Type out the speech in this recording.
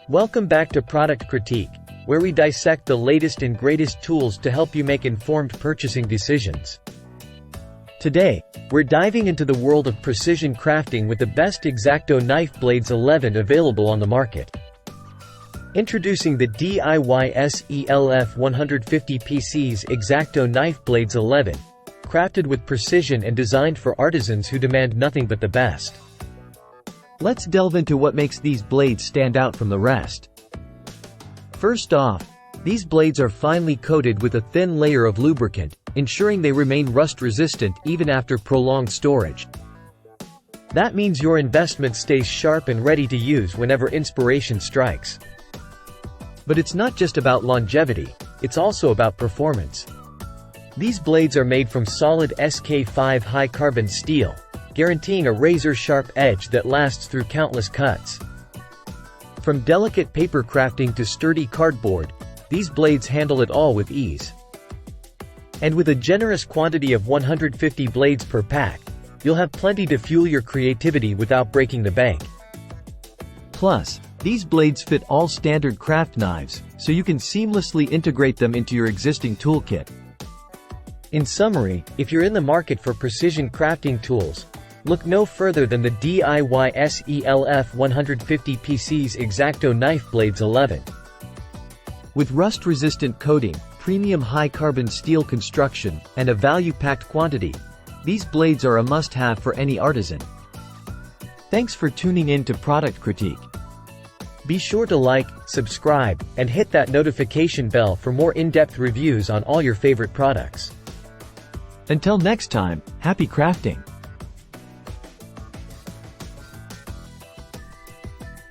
Welcome back to Product Critique, where we dissect the latest and greatest tools to help you make informed purchasing decisions. Today, we're diving into the world of precision crafting with the best Exacto Knife Blades 11 available on the market. Introducing the DIYSELF 150 PCS Exacto Knife Blades 11, crafted with precision and designed for artisans who demand nothing but the best. Let's delve into what makes these blades stand out from the rest. First off, these blades are finely coated with a thin layer of lubricant, ensuring they remain rust-resistant even after prolonged storage. That means your investment stays sharp and ready to use whenever inspiration strikes. But it's not just about longevity, it's also about performance. These blades are made from solid SK5 high-carbon steel, guaranteeing a razor-sharp edge that lasts through countless cuts. From delicate paper crafting to sturdy cardboard, these blades handle it all with ease. And with a generous quantity of 150 blades per pack, you'll have plenty to fuel your creativity without breaking the bank. Plus, these blades fit all standard craft knives, so you can seamlessly integrate them into your existing toolkit. In summary, if you're in the market for precision crafting tools, look no further than the DIYSELF 150 PCS Exacto Knife Blades 11. With rust-resistant coating, premium high-carbon steel construction, and a value-packed quantity, these blades are a must-have for any artisan. Thanks for tuning in to Product Critique. Be sure to like, subscribe, and hit that notification bell for more in-depth reviews on all your favorite products. Until next time, happy crafting!